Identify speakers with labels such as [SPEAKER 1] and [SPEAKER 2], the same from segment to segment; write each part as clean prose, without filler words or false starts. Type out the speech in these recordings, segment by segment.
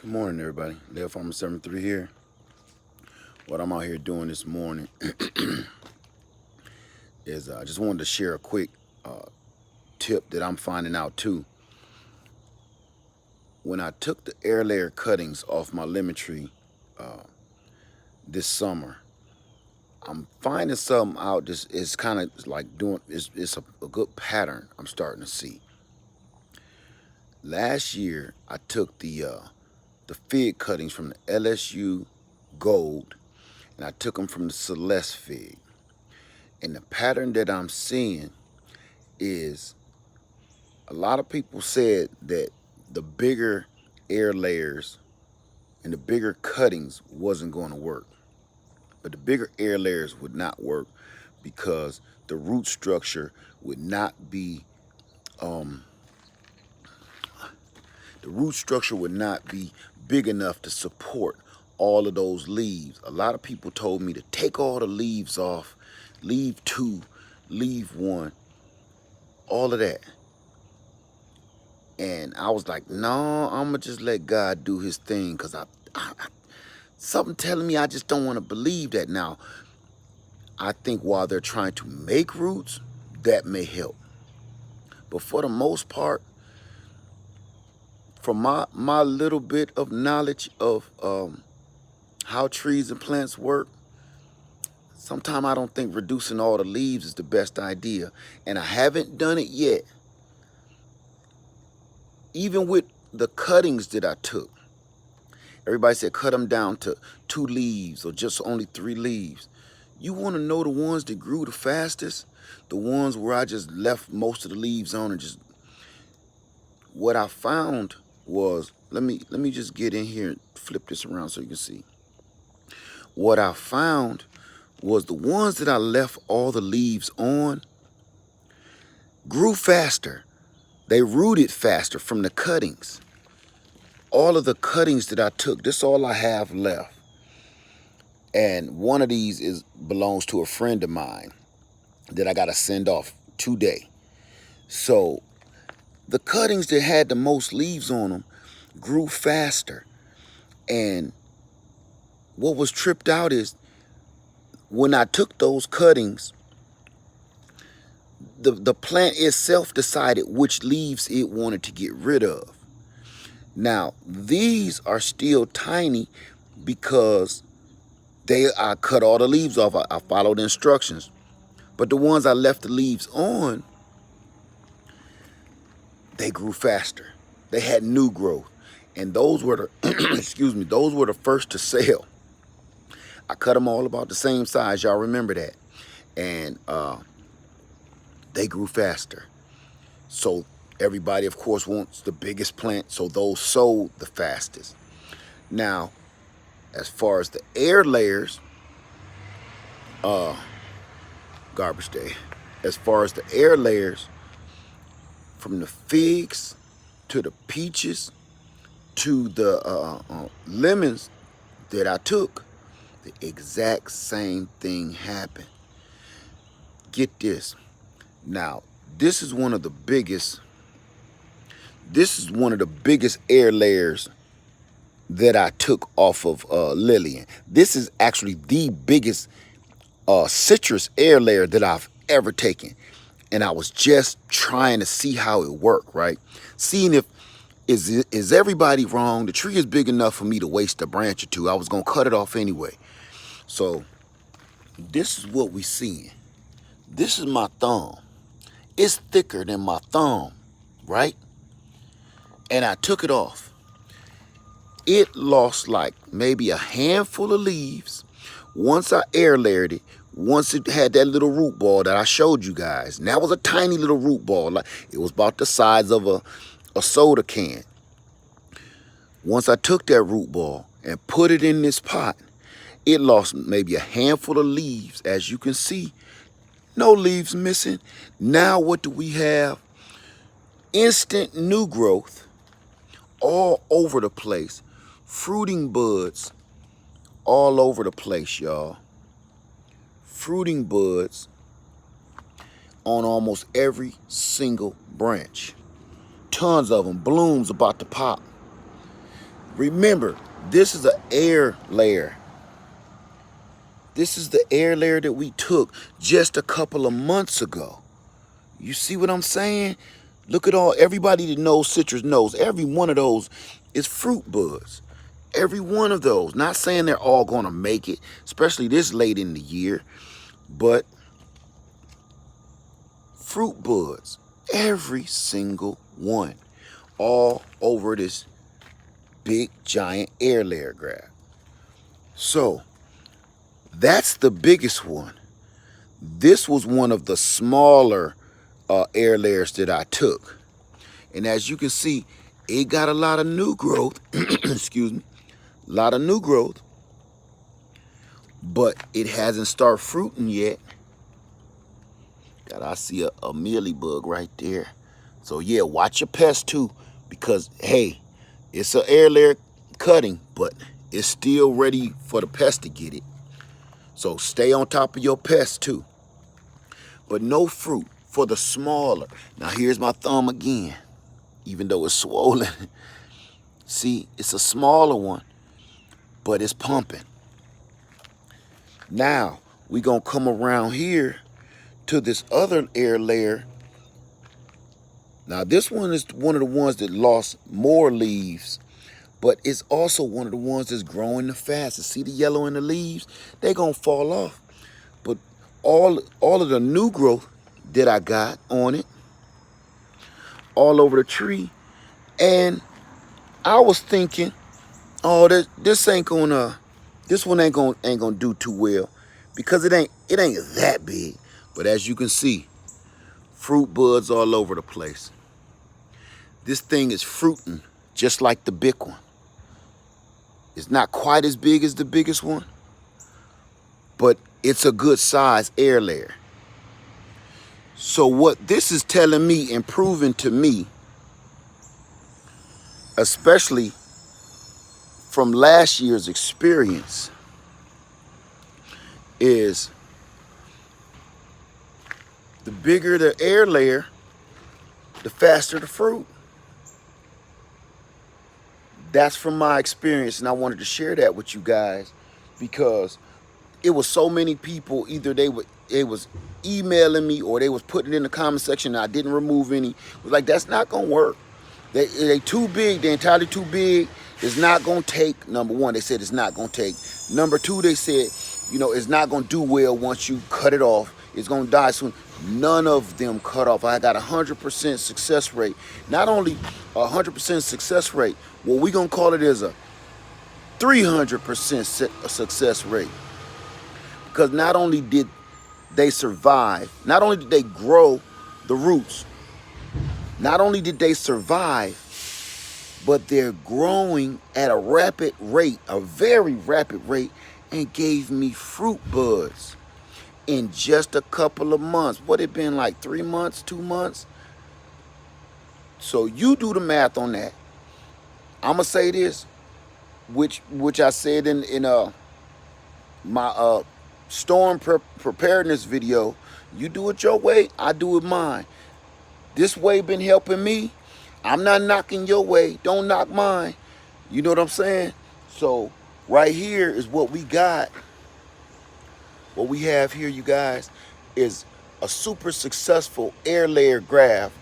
[SPEAKER 1] Good morning, everybody. Dale Farmer 73 here. What I'm out here doing this morning is I just wanted to share a quick tip that I'm finding out too. When I took the air layer cuttings off my lemon tree this summer, I'm finding something out. This is kind of like it's a good pattern I'm starting to see. Last year, I took the fig cuttings from the LSU Gold, and I took them from the Celeste fig. And the pattern that I'm seeing is a lot of people said that the bigger air layers and the bigger cuttings wasn't going to work. But the bigger air layers would not work because the root structure would not be big enough to support all of those leaves. A lot of people told me to take all the leaves off, leave two, leave one, all of that. And I was like, no, I'm going to just let God do his thing because something telling me I just don't want to believe that. Now, I think while they're trying to make roots, that may help. But for the most part, from my little bit of knowledge of how trees and plants work, sometimes I don't think reducing all the leaves is the best idea. And I haven't done it yet. Even with the cuttings that I took, everybody said cut them down to 2 leaves or just only 3 leaves. You want to know the ones that grew the fastest? The ones where I just left most of the leaves on and just... What I found was, let me just get in here and flip this around so you can see. What I found was the ones that I left all the leaves on grew faster. They rooted faster from the cuttings. All of the cuttings that I took, this is all I have left. And one of these belongs to a friend of mine that I got to send off today. So the cuttings that had the most leaves on them grew faster. And what was tripped out is when I took those cuttings, the plant itself decided which leaves it wanted to get rid of. Now, these are still tiny because I cut all the leaves off. I followed the instructions. But the ones I left the leaves on, they grew faster. They had new growth. And those were the, excuse me, those were the first to sell. I cut them all about the same size. Y'all remember that. And they grew faster. So everybody, of course, wants the biggest plant. So those sold the fastest. Now, as far as the air layers, garbage day. As far as the air layers, from the figs to the peaches to the lemons that I took, the exact same thing happened. Get this. Now, this is one of the biggest air layers that I took off of Lillian. This is actually the biggest citrus air layer that I've ever taken. And I was just trying to see how it worked, right? Seeing if, is everybody wrong? The tree is big enough for me to waste a branch or two. I was going to cut it off anyway. So this is what we seeing. This is my thumb. It's thicker than my thumb, right? And I took it off. It lost like maybe a handful of leaves. Once I air layered it, once it had that little root ball that I showed you guys. And that was a tiny little root ball. Like it was about the size of a soda can. Once I took that root ball and put it in this pot, it lost maybe a handful of leaves. As you can see, no leaves missing. Now what do we have? Instant new growth all over the place. Fruiting buds all over the place, y'all. Fruiting buds on almost every single branch. Tons of them. Blooms about to pop. Remember, this is an air layer. This is the air layer that we took just a couple of months ago. You see what I'm saying? Look at everybody that knows citrus knows every one of those is fruit buds. Every one of those. Not saying they're all going to make it, especially this late in the year, but fruit buds. Every single one. All over this big, giant air layer graph. So, that's the biggest one. This was one of the smaller air layers that I took. And as you can see, it got a lot of new growth. Excuse me. A lot of new growth. But it hasn't started fruiting yet. I see a mealy bug right there. So yeah, watch your pests too. Because hey, it's an air layer cutting, but it's still ready for the pest to get it. So stay on top of your pests too. But no fruit for the smaller. Now here's my thumb again. Even though it's swollen. See, it's a smaller one, but it's pumping. Now, we're going to come around here to this other air layer. Now, this one is one of the ones that lost more leaves, but it's also one of the ones that's growing the fastest. See the yellow in the leaves? They're going to fall off. But all of the new growth that I got on it, all over the tree, and I was thinking, oh, this one ain't gonna do too well because it ain't that big. But as you can see, fruit buds all over the place. This thing is fruiting just like the big one. It's not quite as big as the biggest one, but it's a good size air layer. So what this is telling me and proving to me, especially from last year's experience, is the bigger the air layer, the faster the fruit. That's from my experience, and I wanted to share that with you guys because it was so many people, either they was emailing me or they was putting it in the comment section and I didn't remove any. It was like, that's not gonna work. They too big, they're entirely too big. It's not gonna take, number one, they said it's not gonna take. Number two, they said, it's not gonna do well once you cut it off. It's gonna die soon. None of them cut off. I got 100% success rate. Not only 100% success rate, what we gonna call it is a 300% success rate. Because not only did they survive, not only did they grow the roots, not only did they survive, but they're growing at a rapid rate, a very rapid rate, and gave me fruit buds in just a couple of months. What it been like 3 months, 2 months? So you do the math on that. I'm gonna say this, which I said in my storm preparedness video. You do it your way, I do it mine. This way been helping me. I'm not knocking your way. Don't knock mine. You know what I'm saying? So right here is what we got. What we have here, you guys, is a super successful air layer graph.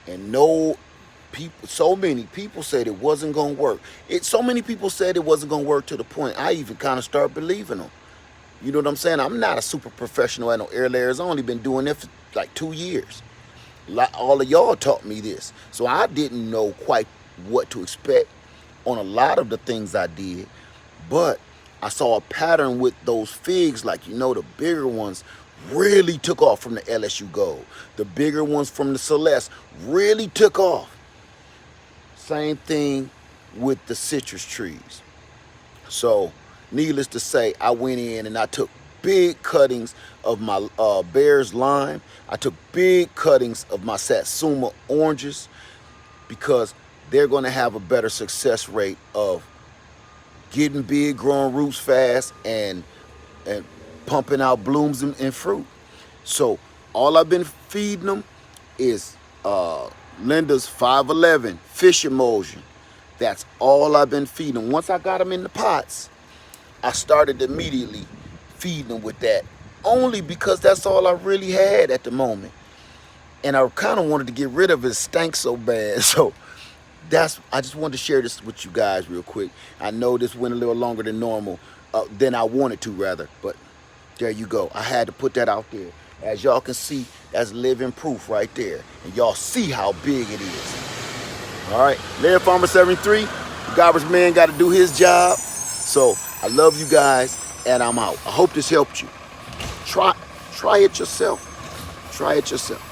[SPEAKER 1] And so many people said it wasn't gonna work. So many people said it wasn't gonna work to the point I even kind of started believing them. You know what I'm saying? I'm not a super professional at no air layers. I've only been doing it for like 2 years. All of y'all taught me this. So I didn't know quite what to expect on a lot of the things I did. But I saw a pattern with those figs, like, the bigger ones really took off from the LSU Gold. The bigger ones from the Celeste really took off. Same thing with the citrus trees. So needless to say, I went in and I took big cuttings of my Bear's Lime. I took big cuttings of my Satsuma oranges because they're going to have a better success rate of getting big, growing roots fast, and pumping out blooms and fruit. So all I've been feeding them is Linda's 511 fish emulsion. That's all I've been feeding them. Once I got them in the pots, I started immediately feeding them with that, only because that's all I really had at the moment. And I kind of wanted to get rid of it. It stank so bad. So I just wanted to share this with you guys real quick. I know this went a little longer than normal, than I wanted to rather, but there you go. I had to put that out there. As y'all can see, that's living proof right there. And y'all see how big it is. All right, Laird Farmer 73, the garbage man got to do his job. So I love you guys, and I'm out. I hope this helped you. Try it yourself. Try it yourself.